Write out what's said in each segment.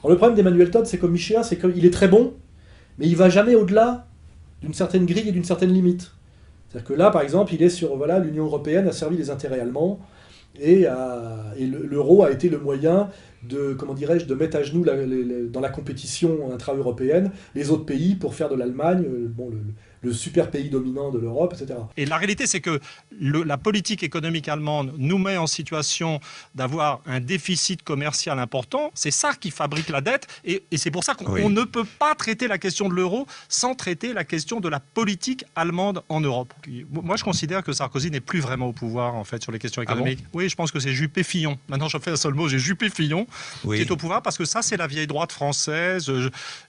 Alors le problème d'Emmanuel Todd, c'est comme Michéa, c'est qu'il est très bon, mais il ne va jamais au-delà d'une certaine grille et d'une certaine limite. C'est-à-dire que là, par exemple, il est sur, voilà, l'Union européenne a servi les intérêts allemands, et l'euro a été le moyen de, comment dirais-je, de mettre à genoux dans la compétition intra-européenne les autres pays pour faire de l'Allemagne le super pays dominant de l'Europe, etc. Et la réalité, c'est que la politique économique allemande nous met en situation d'avoir un déficit commercial important. C'est ça qui fabrique la dette. Et c'est pour ça qu'on ne peut pas traiter la question de l'euro sans traiter la question de la politique allemande en Europe. Moi, je considère que Sarkozy n'est plus vraiment au pouvoir, en fait, sur les questions économiques. Ah bon? Oui, je pense que c'est Juppé-Fillon. Maintenant, je fais un seul mot, j'ai Juppé-Fillon qui est au pouvoir parce que ça, c'est la vieille droite française,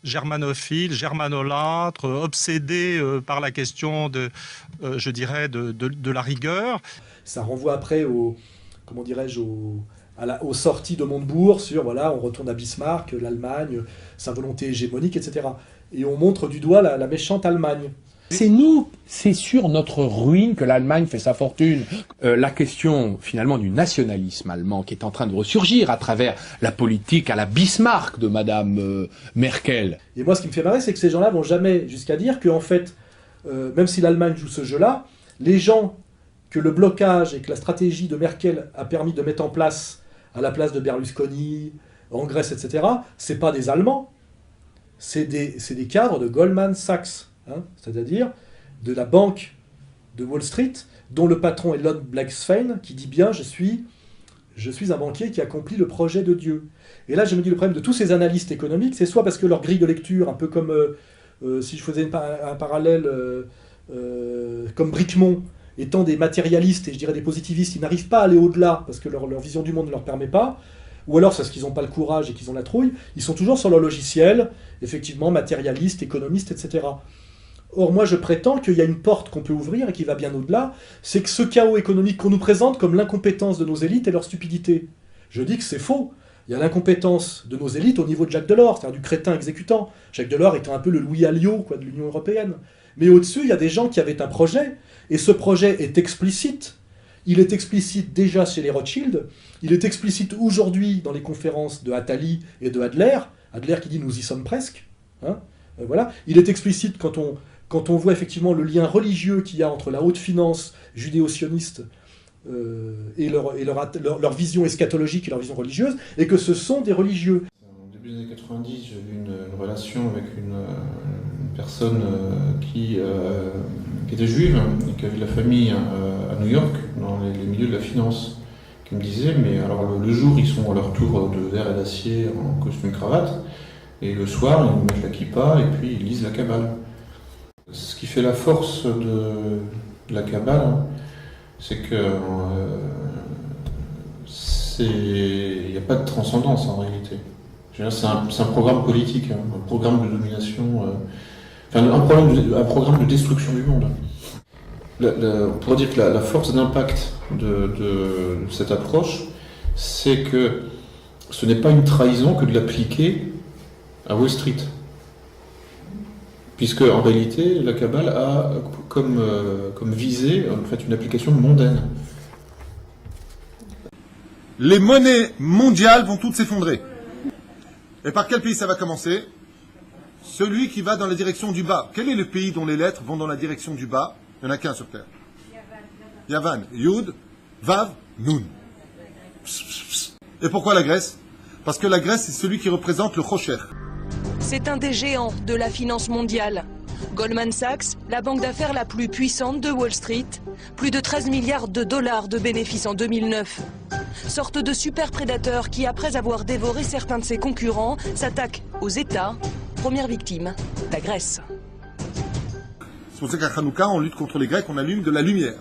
germanophile, germanolâtre, obsédée par la question je dirais, de la rigueur. Ça renvoie après comment dirais-je, aux sorties de Montebourg sur, voilà, on retourne à Bismarck, l'Allemagne, sa volonté hégémonique, etc. Et on montre du doigt la méchante Allemagne. C'est sur notre ruine que l'Allemagne fait sa fortune. La question, finalement, du nationalisme allemand qui est en train de ressurgir à travers la politique à la Bismarck de Madame Merkel. Et moi, ce qui me fait marrer, c'est que ces gens-là vont jamais jusqu'à dire qu'en fait, même si l'Allemagne joue ce jeu-là, les gens que le blocage et que la stratégie de Merkel a permis de mettre en place à la place de Berlusconi, en Grèce, etc., c'est pas des Allemands, c'est des cadres de Goldman Sachs, hein, c'est-à-dire de la banque de Wall Street, dont le patron est Lord Blackstone, qui dit bien « je suis un banquier qui accomplit le projet de Dieu ». Et là, je me dis, le problème de tous ces analystes économiques, c'est soit parce que leur grille de lecture, un peu comme... si je faisais un parallèle comme Bricmont, étant des matérialistes et je dirais des positivistes, ils n'arrivent pas à aller au-delà parce que leur vision du monde ne leur permet pas, ou alors c'est parce qu'ils n'ont pas le courage et qu'ils ont la trouille, ils sont toujours sur leur logiciel, effectivement matérialiste, économiste, etc. Or moi je prétends qu'il y a une porte qu'on peut ouvrir et qui va bien au-delà, c'est que ce chaos économique qu'on nous présente comme l'incompétence de nos élites et leur stupidité. Je dis que c'est faux. Il y a l'incompétence de nos élites au niveau de Jacques Delors, c'est-à-dire du crétin exécutant. Jacques Delors était un peu le Louis Alliot de l'Union européenne. Mais au-dessus, il y a des gens qui avaient un projet, et ce projet est explicite. Il est explicite déjà chez les Rothschild, il est explicite aujourd'hui dans les conférences de Attali et de Adler qui dit « nous y sommes presque hein ». Voilà. Il est explicite quand on voit effectivement le lien religieux qu'il y a entre la haute finance judéo-sioniste et leur vision eschatologique et leur vision religieuse, et que ce sont des religieux. Au début des années 90, j'ai eu une relation avec une personne qui était juive et qui avait de la famille à New York, dans les milieux de la finance, qui me disait, mais alors le jour, ils sont à leur tour de verre et d'acier en costume cravate, et le soir, ils mettent la kippa et puis ils lisent la Kabbale. Ce qui fait la force de la Kabbale, c'est que il n'y a pas de transcendance en réalité. C'est un programme politique, hein, un programme de domination, un programme de destruction du monde. On pourrait dire que la force d'impact de cette approche, c'est que ce n'est pas une trahison que de l'appliquer à Wall Street. Puisque en réalité, la Kabbale a comme visée en fait, une application mondaine. Les monnaies mondiales vont toutes s'effondrer. Et par quel pays ça va commencer? Celui qui va dans la direction du bas. Quel est le pays dont les lettres vont dans la direction du bas? Il n'y en a qu'un sur Terre. Yavan. Yud, Vav, Nun. Et pourquoi la Grèce? Parce que la Grèce, c'est celui qui représente le Rocher. C'est un des géants de la finance mondiale. Goldman Sachs, la banque d'affaires la plus puissante de Wall Street, plus de 13 milliards de dollars de bénéfices en 2009. Sorte de super prédateur qui, après avoir dévoré certains de ses concurrents, s'attaque aux États. Première victime, la Grèce. C'est pour ça qu'à Hanouka, on lutte contre les Grecs, on allume de la lumière.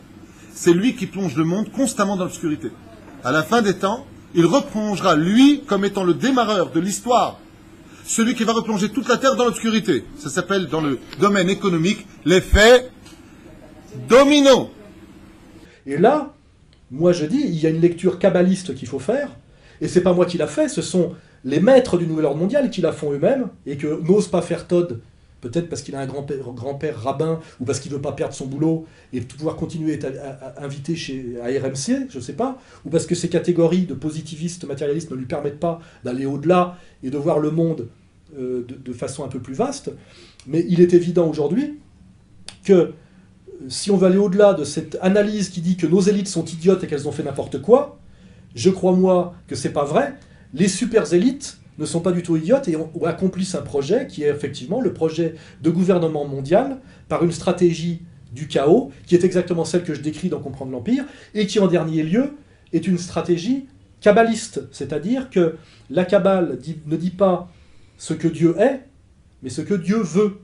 C'est lui qui plonge le monde constamment dans l'obscurité. À la fin des temps, il replongera lui comme étant le démarreur de l'histoire. Celui qui va replonger toute la Terre dans l'obscurité. Ça s'appelle dans le domaine économique l'effet domino. Et là, moi je dis, il y a une lecture kabbaliste qu'il faut faire, et c'est pas moi qui l'a fait, ce sont les maîtres du nouvel ordre mondial qui la font eux-mêmes, et que n'ose pas faire Todd, peut-être parce qu'il a un grand-père rabbin, ou parce qu'il ne veut pas perdre son boulot et pouvoir continuer à inviter à RMC, je ne sais pas, ou parce que ces catégories de positivistes matérialistes ne lui permettent pas d'aller au-delà et de voir le monde de façon un peu plus vaste. Mais il est évident aujourd'hui que si on veut aller au-delà de cette analyse qui dit que nos élites sont idiotes et qu'elles ont fait n'importe quoi, je crois moi que c'est pas vrai. Les super élites ne sont pas du tout idiotes et accomplissent un projet qui est effectivement le projet de gouvernement mondial par une stratégie du chaos, qui est exactement celle que je décris dans Comprendre l'Empire, et qui en dernier lieu est une stratégie kabbaliste, c'est-à-dire que la Kabbale ne dit pas ce que Dieu est, mais ce que Dieu veut.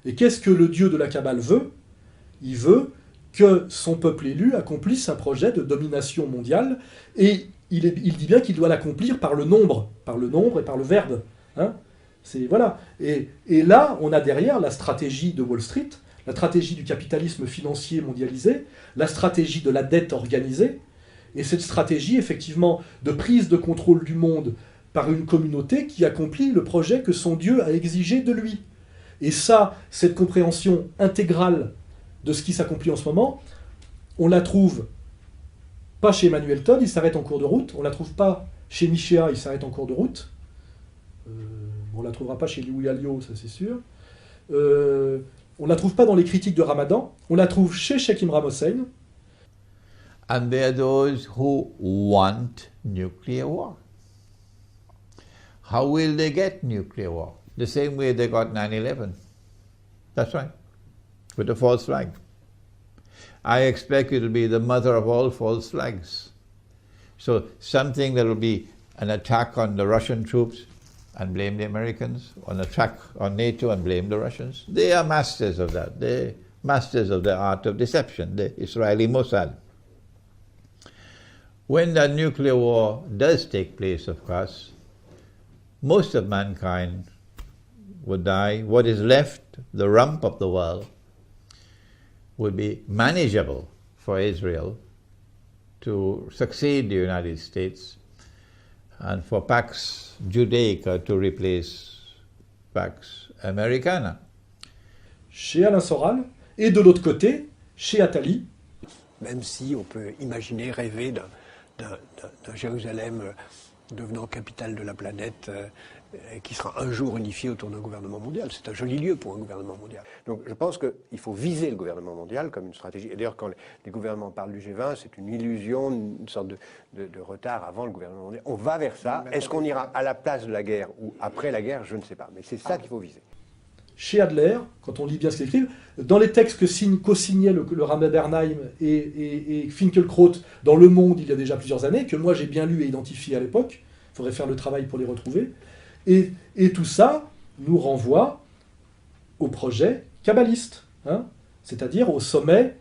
Et qu'est-ce que le Dieu de la Kabbale veut? Il veut que son peuple élu accomplisse un projet de domination mondiale, et il dit bien qu'il doit l'accomplir par le nombre et par le verbe. Hein, voilà. Et là, on a derrière la stratégie de Wall Street, la stratégie du capitalisme financier mondialisé, la stratégie de la dette organisée, et cette stratégie, effectivement, de prise de contrôle du monde par une communauté qui accomplit le projet que son Dieu a exigé de lui. Et ça, cette compréhension intégrale de ce qui s'accomplit en ce moment, on la trouve pas chez Emmanuel Todd, il s'arrête en cours de route. On la trouve pas chez Michéa, il s'arrête en cours de route. On la trouvera pas chez Louis Alliot, ça c'est sûr. On la trouve pas dans les critiques de Ramadan. On la trouve chez Sheikh Imran Hossein. And there are those who want nuclear war. How will they get nuclear war? The same way they got 9/11. That's right, with a false flag. I expect it will be the mother of all false flags. So something that will be an attack on the Russian troops and blame the Americans, an attack on NATO and blame the Russians. They are masters of that. They're masters of the art of deception, the Israeli Mossad. When that nuclear war does take place, of course, most of mankind would die. What is left, the rump of the world, would be manageable for Israel to succeed the United States and for Pax Judaica to replace Pax Americana. Chez Alain Soral, et de l'autre côté, chez Attali. Même si on peut imaginer, rêver d'un Jérusalem devenant capitale de la planète, qui sera un jour unifié autour d'un gouvernement mondial. C'est un joli lieu pour un gouvernement mondial. Donc je pense qu'il faut viser le gouvernement mondial comme une stratégie. Et d'ailleurs, quand les gouvernements parlent du G20, c'est une illusion, une sorte de retard avant le gouvernement mondial. On va vers ça. Est-ce qu'on ira à la place de la guerre ou après la guerre? Je ne sais pas. Mais c'est ça qu'il faut viser. Chez Adler, quand on lit bien ce qu'il écrit, dans les textes que co-signaient le Rambam Bernheim et Finkielkraut dans Le Monde il y a déjà plusieurs années, que moi j'ai bien lu et identifié à l'époque, il faudrait faire le travail pour les retrouver, et tout ça nous renvoie au projet kabbaliste, hein, c'est-à-dire au sommet,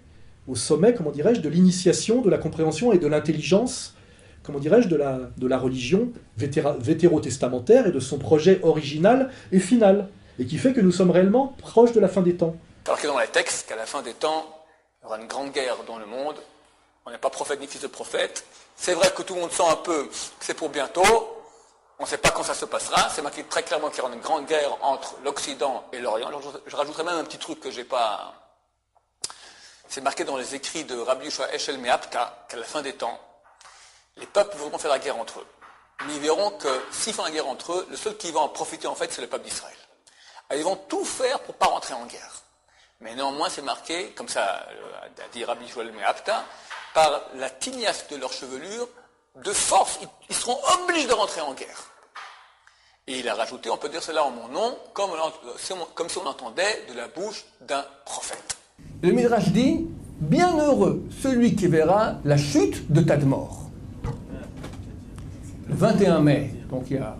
comment dirais-je, de l'initiation, de la compréhension et de l'intelligence, comment dirais-je, de la religion vétérotestamentaire et de son projet original et final, et qui fait que nous sommes réellement proches de la fin des temps. Alors que dans les textes, qu'à la fin des temps, il y aura une grande guerre dans le monde, on n'est pas prophète ni fils de prophète, c'est vrai que tout le monde sent un peu que c'est pour bientôt, on ne sait pas quand ça se passera, c'est marqué très clairement qu'il y aura une grande guerre entre l'Occident et l'Orient. Alors je rajouterai même un petit truc que j'ai pas... C'est marqué dans les écrits de Rabbi Yoshua Eshel Meapta qu'à la fin des temps, les peuples voudront faire la guerre entre eux. Mais ils verront que s'ils font la guerre entre eux, le seul qui va en profiter en fait, c'est le peuple d'Israël. Alors, ils vont tout faire pour ne pas rentrer en guerre. Mais néanmoins, c'est marqué, comme ça a dit Rabbi Yoshua Meapta, par la tignasse de leur chevelure, de force, ils seront obligés de rentrer en guerre. Et il a rajouté, on peut dire cela en mon nom, comme si on entendait de la bouche d'un prophète. Le Midrash dit, bienheureux celui qui verra la chute de Tadmor. Le 21 mai, donc il y a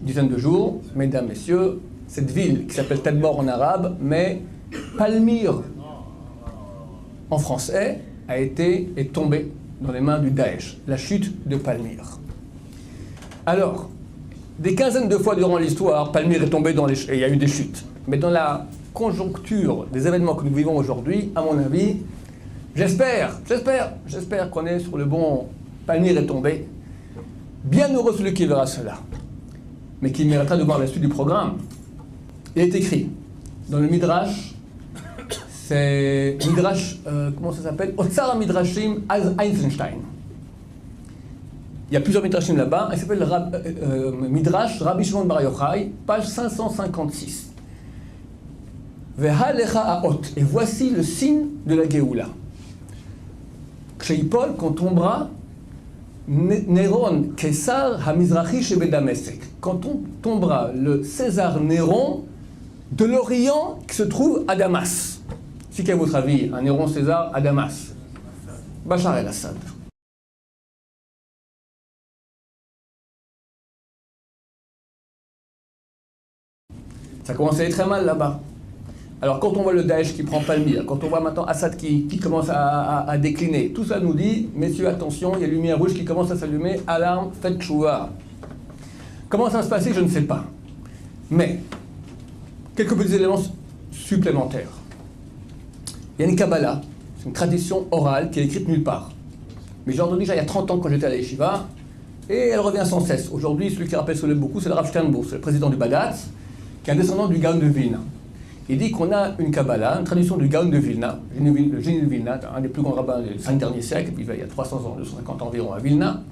une dizaine de jours, mesdames, messieurs, cette ville qui s'appelle Tadmor en arabe, mais Palmyre en français, est tombée dans les mains du Daesh, la chute de Palmyre. Alors, des quinzaines de fois durant l'histoire, Palmyre est tombée et il y a eu des chutes. Mais dans la conjoncture des événements que nous vivons aujourd'hui, à mon avis, j'espère qu'on est sur le bon... Palmyre est tombée. Bienheureux celui qui verra cela, mais qui méritera de voir la suite du programme. Il est écrit, dans le Midrash, c'est Midrash, comment ça s'appelle? Otsar Midrashim Eisenstein. Il y a plusieurs Midrashim là-bas, il s'appelle Midrash Rabbi Shimon Bar Yochai, page 556. Ve'halecha ha'ot, et voici le signe de la Géoula. Ksheipol, quand tombera, Néron Kesar Hamizrachi Shebedamesek, quand on tombera le César Néron de l'Orient qui se trouve à Damas. C'est qu'à votre avis, un Néron César à Damas? Bachar el-Assad. Ça commence à aller très mal là-bas. Alors quand on voit le Daesh qui prend Palmyre, quand on voit maintenant Assad qui commence à décliner, tout ça nous dit, messieurs, attention, il y a une lumière rouge qui commence à s'allumer, alarme, faites tchouva. Comment ça va se passer, je ne sais pas. Mais, quelques petits éléments supplémentaires. Il y a une Kabbalah, c'est une tradition orale qui est écrite nulle part. Mais j'ai entendu déjà il y a 30 ans quand j'étais à la Yeshiva, et elle revient sans cesse. Aujourd'hui, celui qui rappelle cela beaucoup, c'est le Rav Sternbuch, c'est le président du Badatz, qui est un descendant du Gaon de Vilna. Il dit qu'on a une Kabbalah, une tradition du Gaon de Vilna, le génie de Vilna, un des plus grands rabbins des 5 derniers siècles, il y a 300 ans, 250 environ à Vilna,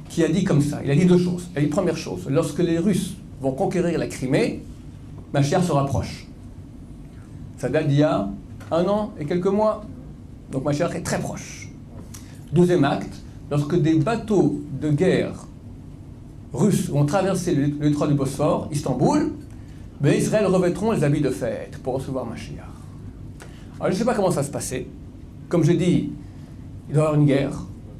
qui a dit comme ça, il a dit deux choses. Il a dit première chose, lorsque les Russes vont conquérir la Crimée, Mashiach se rapproche. Ça date d'il y a 1 an et quelques mois, donc Mashiach est très proche. Deuxième acte, lorsque des bateaux de guerre russes vont traverser le détroit du Bosphore, Istanbul, mais Israël revêtront les habits de fête pour recevoir Mashiach. Alors je ne sais pas comment ça va se passer. Comme je dis, il doit y avoir une guerre.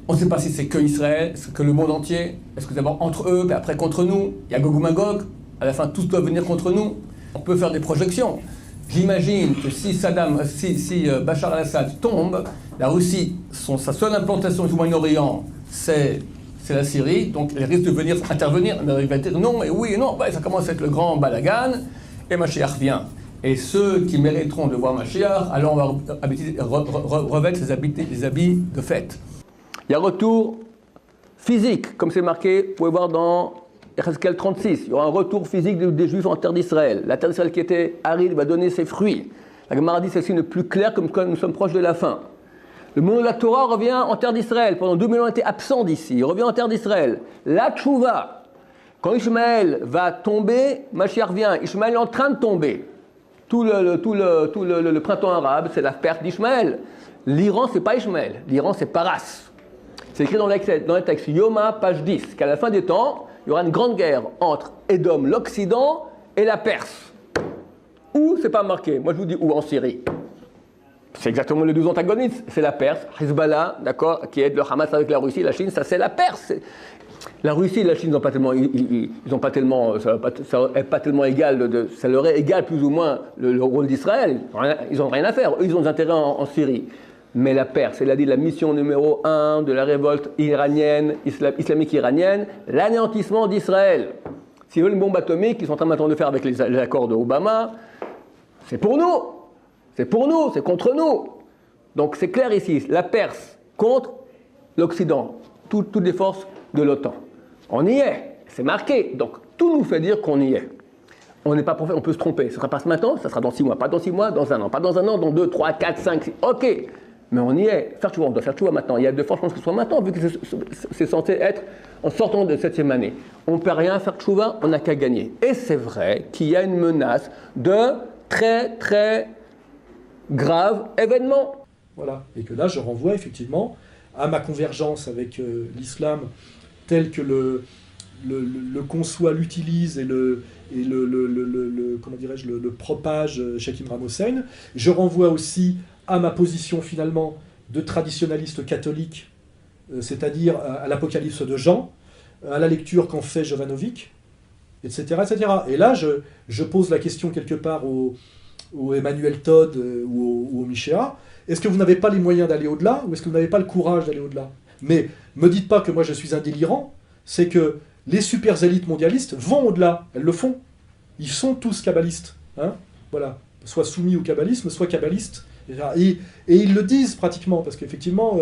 On ne sait pas si c'est que Israël, est-ce que le monde entier, est-ce que d'abord entre eux, puis après contre nous, il y a Gog ou Magog, à la fin tous doivent venir contre nous. On peut faire des projections. J'imagine que si Bachar al-Assad tombe, la Russie, sa seule implantation du Moyen-Orient, c'est la Syrie, donc elle risque de venir intervenir. Il va dire non, et oui, et non, ça commence à être le grand balagan, et Mashiach vient. Et ceux qui mériteront de voir Mashiach, alors on va revêtre les habits de fête. Il y a retour physique, comme c'est marqué, vous pouvez voir dans Ezechiel 36, il y aura un retour physique des Juifs en terre d'Israël. La terre d'Israël qui était aride va donner ses fruits. La Gemara dit c'est le plus clair comme quand nous sommes proches de la fin. Le monde de la Torah revient en terre d'Israël. Pendant 2000 ans, il était absent d'ici. Il revient en terre d'Israël. La tchouva, quand Ishmaël va tomber, Mashiach vient. Ishmaël est en train de tomber. Tout le printemps arabe, c'est la perte d'Ishmaël. L'Iran, c'est pas Ishmaël. L'Iran, c'est Paras. C'est écrit dans le texte Yoma, page 10, qu'à la fin des temps, il y aura une grande guerre entre Édom, l'Occident, et la Perse. Où, c'est pas marqué. Moi, je vous dis où, en Syrie. C'est exactement les deux antagonistes. C'est la Perse, Hezbollah, d'accord, qui aide le Hamas avec la Russie, la Chine, ça c'est la Perse. La Russie et la Chine n'ont pas tellement, ça n'est pas tellement égal, ça leur est égal plus ou moins le rôle d'Israël. Ils n'ont rien à faire. Eux, ils ont des intérêts en Syrie. Mais la Perse, elle a dit la mission numéro 1 de la révolte iranienne, islamique iranienne, l'anéantissement d'Israël. S'ils veulent une bombe atomique, ils sont en train maintenant de faire avec les accords de Obama, c'est pour nous. C'est pour nous, c'est contre nous. Donc c'est clair ici, la Perse contre l'Occident, toutes les forces de l'OTAN. On y est, c'est marqué. Donc tout nous fait dire qu'on y est. On n'est pas parfait, on peut se tromper. Ce ne sera pas ce matin, ça sera dans 6 mois. Pas dans 6 mois, dans 1 an. Pas dans 1 an, dans 2, 3, 4, 5, 6. Ok, mais on y est. Faire tchouva, on doit faire tchouva maintenant. Il y a de fortes chances que ce soit maintenant, vu que c'est censé être en sortant de 7e année. On ne peut rien faire tchouva, on n'a qu'à gagner. Et c'est vrai qu'il y a une menace de très, très grave événement. Voilà, et que là je renvoie effectivement à ma convergence avec l'islam tel que le conçoit, l'utilise et comment dirais-je, le propage Sheikh Imran Hossein. Je renvoie aussi à ma position finalement de traditionnaliste catholique, c'est-à-dire à l'Apocalypse de Jean, à la lecture qu'en fait Jovanovic, etc., etc. Et là je pose la question quelque part au Emmanuel Todd ou au Michéa, est-ce que vous n'avez pas les moyens d'aller au-delà, ou est-ce que vous n'avez pas le courage d'aller au-delà? Mais me dites pas que moi je suis un délirant, c'est que les super élites mondialistes vont au-delà, elles le font. Ils sont tous kabbalistes, hein, voilà, soit soumis au kabbalisme, soit kabbalistes, et ils le disent pratiquement, parce qu'effectivement,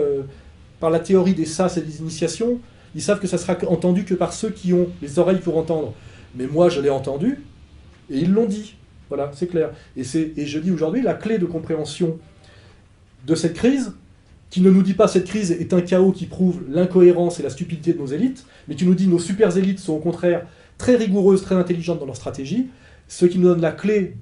par la théorie des sas et des initiations, ils savent que ça sera entendu que par ceux qui ont les oreilles pour entendre. Mais moi je l'ai entendu, et ils l'ont dit. Voilà, c'est clair. Et je dis aujourd'hui, la clé de compréhension de cette crise, qui ne nous dit pas cette crise est un chaos qui prouve l'incohérence et la stupidité de nos élites, mais qui nous dit nos super élites sont au contraire très rigoureuses, très intelligentes dans leur stratégie, ce qui nous donne la clé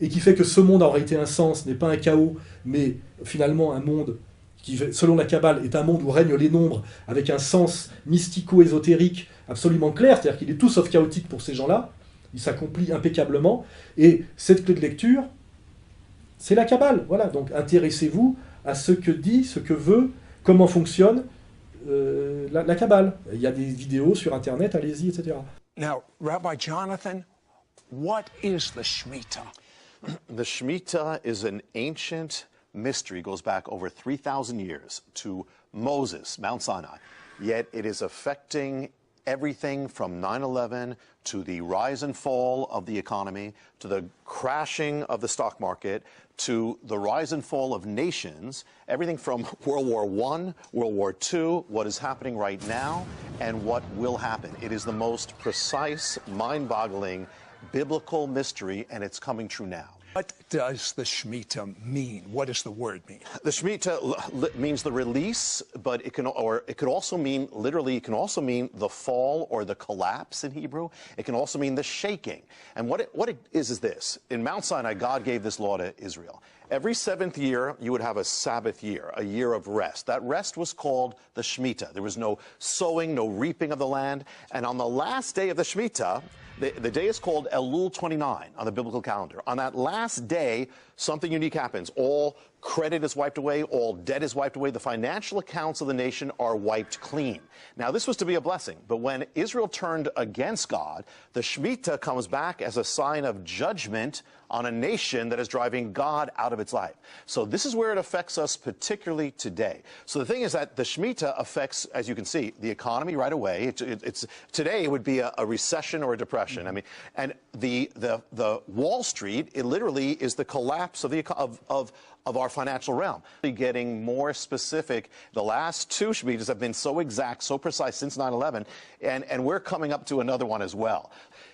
et qui fait que ce monde a en réalité un sens, n'est pas un chaos, mais finalement un monde qui, selon la Kabbale, est un monde où règnent les nombres, avec un sens mystico-ésotérique absolument clair, c'est-à-dire qu'il est tout sauf chaotique pour ces gens-là, il s'accomplit impeccablement, et cette clé de lecture, c'est la Kabbale. Voilà, donc intéressez-vous à ce que dit, ce que veut, comment fonctionne la Kabbale. Il y a des vidéos sur Internet, allez-y, etc. Now, Rabbi Jonathan, what is the Shemitah? The Shemitah is an ancient mystery, goes back over 3,000 years to Moses, Mount Sinai. Yet it is affecting everything from 9/11 to the rise and fall of the economy, to the crashing of the stock market, to the rise and fall of nations, everything from World War I, World War II, what is happening right now, and what will happen. It is the most precise, mind-boggling, biblical mystery, and it's coming true now. What does the Shemitah mean? What does the word mean? The Shemitah means the release, but it could also mean, literally, it can also mean the fall or the collapse in Hebrew. It can also mean the shaking. And what it is this. In Mount Sinai, God gave this law to Israel. Every 7th year, you would have a Sabbath year, a year of rest. That rest was called the Shemitah. There was no sowing, no reaping of the land. And on the last day of the Shemitah, the day is called Elul 29 on the biblical calendar. On that last day, something unique happens. All credit is wiped away. All debt is wiped away. The financial accounts of the nation are wiped clean. Now, this was to be a blessing, but when Israel turned against God, the Shemitah comes back as a sign of judgment on a nation that is driving God out of its life. So this is where it affects us particularly today. So the thing is that the Shemitah affects, as you can see, the economy right away. Today it would be a recession or a depression. I mean, and the Wall Street, it literally is the collapse of our financial realm. Getting more specific, the last 2 Shemitahs have been so exact, so precise since 9/11, and we're coming up to another one as well.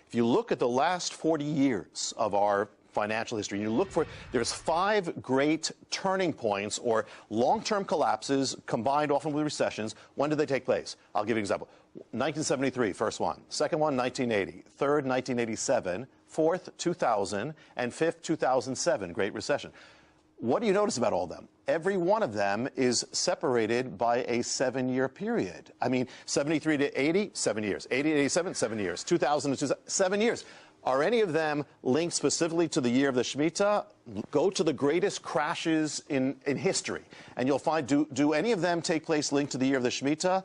If you look at the last 40 years of our financial history, you look for, there's 5 great turning points or long-term collapses combined often with recessions. When did they take place? I'll give you an example. 1973, first one. Second one, 1980. Third, 1987. Fourth, 2000. And fifth, 2007, Great Recession. What do you notice about all of them? Every one of them is separated by a 7-year period. I mean, 73 to 80, 7 years. 80 to 87, 7 years. 2000 to 7 years. Are any of them linked specifically to the year of the Shemitah? Go to the greatest crashes in history, and you'll find, do any of them take place linked to the year of the Shemitah?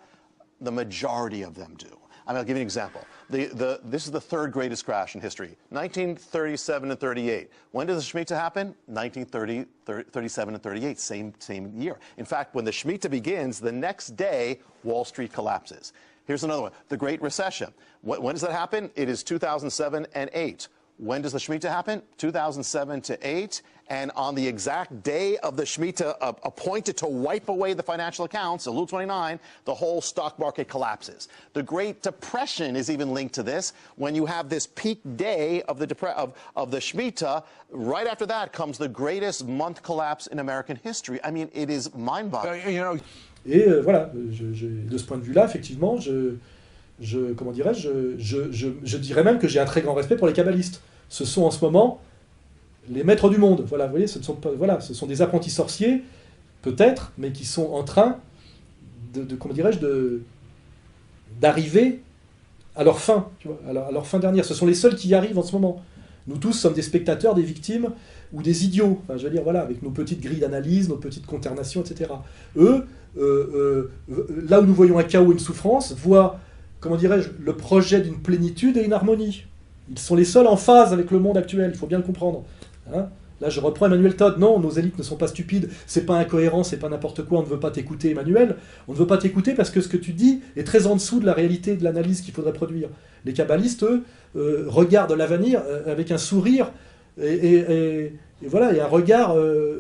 The majority of them do. I mean, I'll give you an example. This is the 3rd greatest crash in history, 1937 and 38. When does the Shemitah happen? 1937 and 38, same year. In fact, when the Shemitah begins, the next day, Wall Street collapses. Here's another one, the Great Recession. When does that happen? It is 2007 and 8. When does the Shemitah happen? 2007 to 8. And on the exact day of the Shemitah appointed to wipe away the financial accounts, Elul 29, the whole stock market collapses. The Great Depression is even linked to this. When you have this peak day of the Shemitah, right after that comes the greatest month collapse in American history. I mean, it is mind-boggling. You know. Et voilà, de ce point de vue-là, effectivement, comment dirais-je, je dirais même que j'ai un très grand respect pour les kabbalistes. Ce sont en ce moment les maîtres du monde. Voilà, vous voyez, ce sont des apprentis sorciers, peut-être, mais qui sont en train comment dirais-je, d'arriver à leur fin, tu vois, à leur fin dernière. Ce sont les seuls qui y arrivent en ce moment. Nous tous sommes des spectateurs, des victimes ou des idiots. Enfin, je veux dire, voilà, avec nos petites grilles d'analyse, nos petites conternations, etc. Eux, là où nous voyons un chaos et une souffrance, voient, comment dirais-je, le projet d'une plénitude et une harmonie. Ils sont les seuls en phase avec le monde actuel, il faut bien le comprendre. Hein ? Là, je reprends Emmanuel Todd. Non, nos élites ne sont pas stupides, c'est pas incohérent, c'est pas n'importe quoi, on ne veut pas t'écouter, Emmanuel. On ne veut pas t'écouter parce que ce que tu dis est très en dessous de la réalité de l'analyse qu'il faudrait produire. Les kabbalistes, eux, regardent l'avenir avec un sourire et voilà, et un regard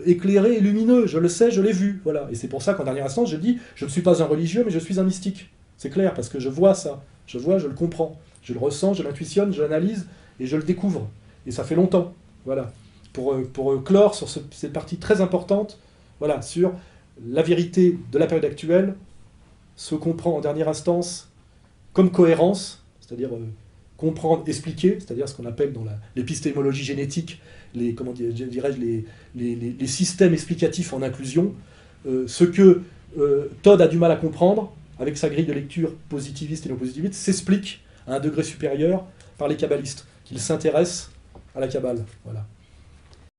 éclairé et lumineux. Je le sais, je l'ai vu. Voilà. Et c'est pour ça qu'en dernière instance, je dis, je ne suis pas un religieux, mais je suis un mystique. C'est clair, parce que je vois ça. Je le comprends. Je le ressens, je l'intuitionne, je l'analyse et je le découvre. Et ça fait longtemps. Voilà. Pour clore sur cette partie très importante, voilà, sur la vérité de la période actuelle, se comprend en dernière instance comme cohérence, c'est-à-dire comprendre, expliquer, c'est-à-dire ce qu'on appelle dans l'épistémologie génétique les systèmes explicatifs en inclusion, ce que Todd a du mal à comprendre, avec sa grille de lecture positiviste et non positiviste, s'explique à un degré supérieur par les kabbalistes, qu'ils s'intéressent à la Kabbale. Voilà.